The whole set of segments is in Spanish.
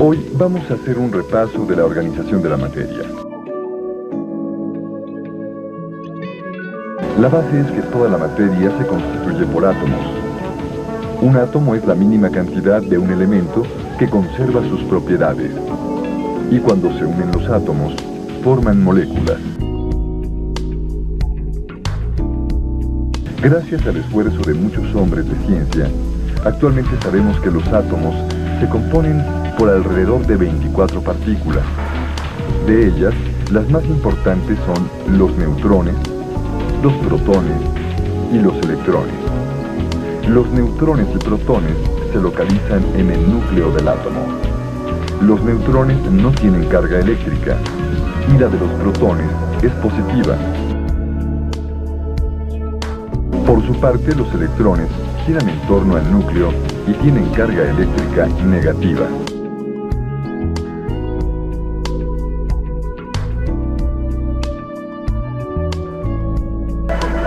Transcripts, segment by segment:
Hoy vamos a hacer un repaso de la organización de la materia. La base es que toda la materia se constituye por átomos. Un átomo es la mínima cantidad de un elemento que conserva sus propiedades. Y cuando se unen los átomos, forman moléculas. Gracias al esfuerzo de muchos hombres de ciencia, actualmente sabemos que los átomos se componen por alrededor de 24 partículas. De ellas, las más importantes son los neutrones, los protones y los electrones. Los neutrones y protones se localizan en el núcleo del átomo. Los neutrones no tienen carga eléctrica y la de los protones es positiva. Por su parte, los electrones giran en torno al núcleo y tienen carga eléctrica negativa.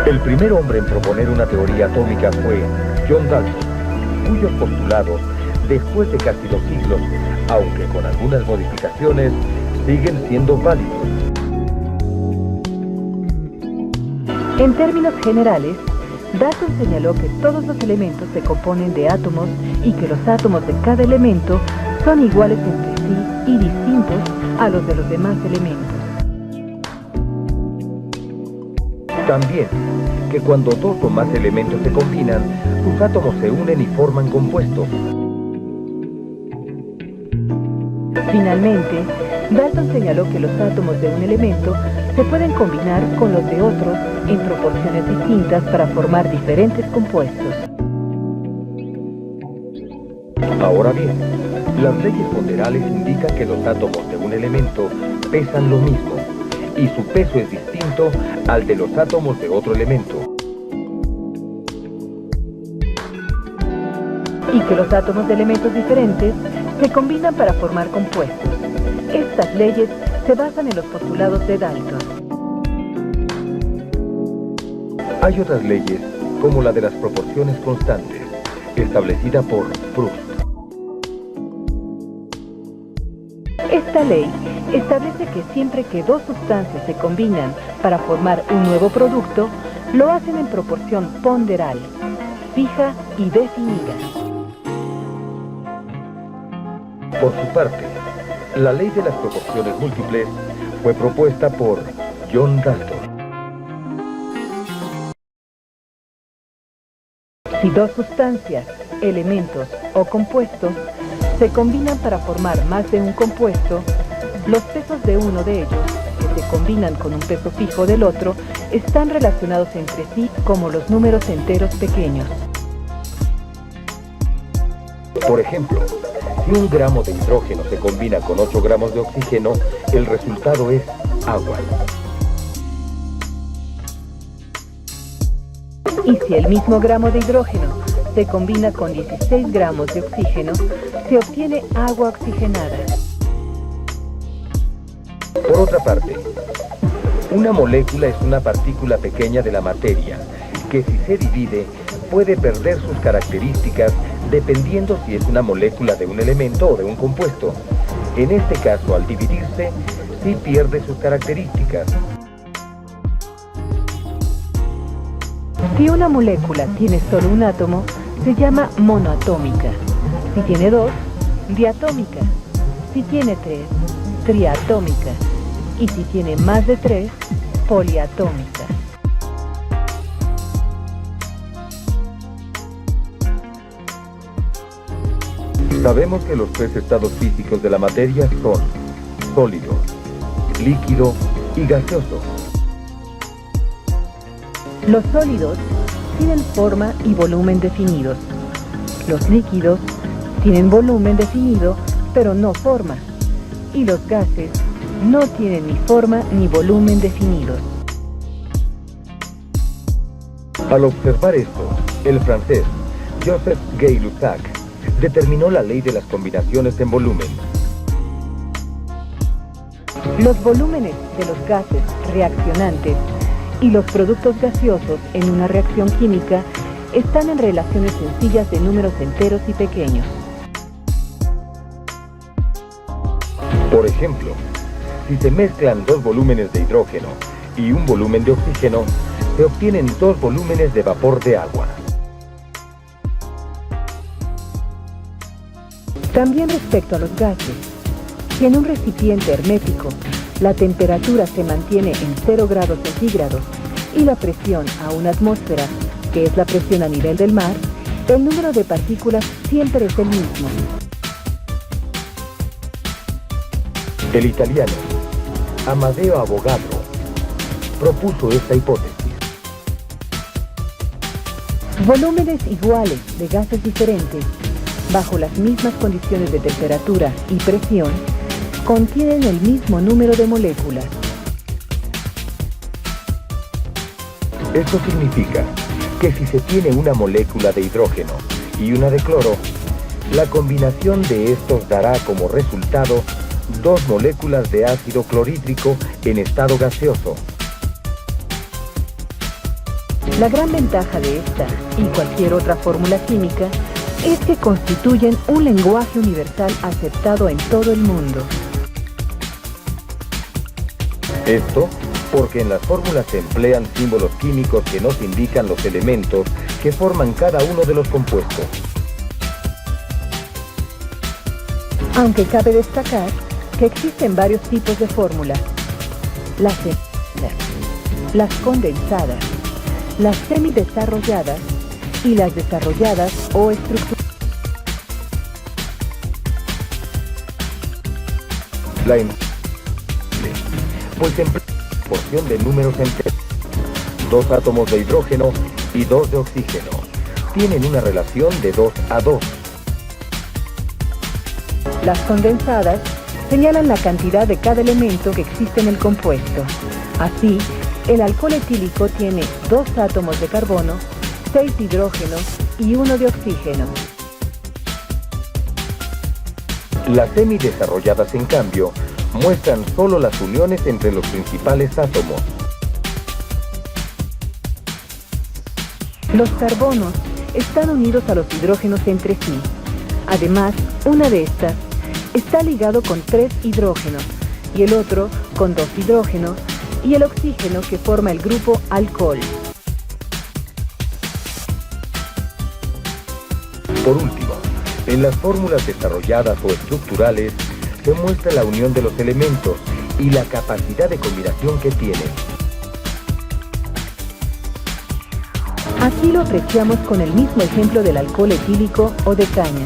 El primer hombre en proponer una teoría atómica fue John Dalton, cuyos postulados, después de casi 2 siglos, aunque con algunas modificaciones, siguen siendo válidos. En términos generales, Dalton señaló que todos los elementos se componen de átomos y que los átomos de cada elemento son iguales entre sí y distintos a los de los demás elementos. También que cuando 2 o más elementos se combinan, sus átomos se unen y forman compuestos. Finalmente, Dalton señaló que los átomos de un elemento se pueden combinar con los de otros en proporciones distintas para formar diferentes compuestos. Ahora bien, las leyes ponderales indican que los átomos de un elemento pesan lo mismo y su peso es distinto al de los átomos de otro elemento. Y que los átomos de elementos diferentes se combinan para formar compuestos. Estas leyes se basan en los postulados de Dalton. Hay otras leyes, como la de las proporciones constantes, establecida por Proust. Esta ley establece que siempre que 2 sustancias se combinan para formar un nuevo producto, lo hacen en proporción ponderal, fija y definida. Por su parte, la ley de las proporciones múltiples fue propuesta por John Dalton. Si 2 sustancias, elementos o compuestos se combinan para formar más de un compuesto, los pesos de uno de ellos, que se combinan con un peso fijo del otro, están relacionados entre sí como los números enteros pequeños. Por ejemplo, si 1 gramo de hidrógeno se combina con 8 gramos de oxígeno, el resultado es agua. Y si el mismo gramo de hidrógeno se combina con 16 gramos de oxígeno, se obtiene agua oxigenada. Por otra parte, una molécula es una partícula pequeña de la materia que, si se divide, puede perder sus características dependiendo si es una molécula de un elemento o de un compuesto. En este caso, al dividirse, sí pierde sus características. Si una molécula tiene solo un átomo, se llama monoatómica. Si tiene 2, diatómica. Si tiene 3, triatómica. Y si tiene más de 3, poliatómica. Sabemos que los 3 estados físicos de la materia son sólido, líquido y gaseoso. Los sólidos tienen forma y volumen definidos. Los líquidos tienen volumen definido, pero no forma. Y los gases no tienen ni forma ni volumen definidos. Al observar esto, el francés Joseph Gay-Lussac determinó la ley de las combinaciones en volumen. Los volúmenes de los gases reaccionantes y los productos gaseosos en una reacción química están en relaciones sencillas de números enteros y pequeños. Por ejemplo, si se mezclan dos volúmenes de hidrógeno y un volumen de oxígeno, se obtienen dos volúmenes de vapor de agua. También respecto a los gases, si en un recipiente hermético la temperatura se mantiene en 0 grados centígrados y la presión a una atmósfera, que es la presión a nivel del mar, el número de partículas siempre es el mismo. El italiano Amadeo Avogadro propuso esta hipótesis. Volúmenes iguales de gases diferentes, bajo las mismas condiciones de temperatura y presión, contienen el mismo número de moléculas. Esto significa que si se tiene una molécula de hidrógeno y una de cloro, la combinación de estos dará como resultado dos moléculas de ácido clorhídrico en estado gaseoso. La gran ventaja de esta y cualquier otra fórmula química es que constituyen un lenguaje universal aceptado en todo el mundo. Esto porque en las fórmulas se emplean símbolos químicos que nos indican los elementos que forman cada uno de los compuestos. Aunque cabe destacar que existen varios tipos de fórmulas: las estándar, las condensadas, las semidesarrolladas y las desarrolladas o estructuradas. La pues emplea porción de números enteros. 2 átomos de hidrógeno y 2 de oxígeno tienen una relación de 2 a 2. Las condensadas señalan la cantidad de cada elemento que existe en el compuesto. Así, el alcohol etílico tiene 2 átomos de carbono, 6 hidrógenos y 1 de oxígeno. Las semidesarrolladas, en cambio, muestran solo las uniones entre los principales átomos. Los carbonos están unidos a los hidrógenos entre sí. Además, una de estas está ligado con 3 hidrógenos y el otro con 2 hidrógenos y el oxígeno que forma el grupo alcohol. Por último, en las fórmulas desarrolladas o estructurales se muestra la unión de los elementos y la capacidad de combinación que tienen. Aquí lo apreciamos con el mismo ejemplo del alcohol etílico o de caña.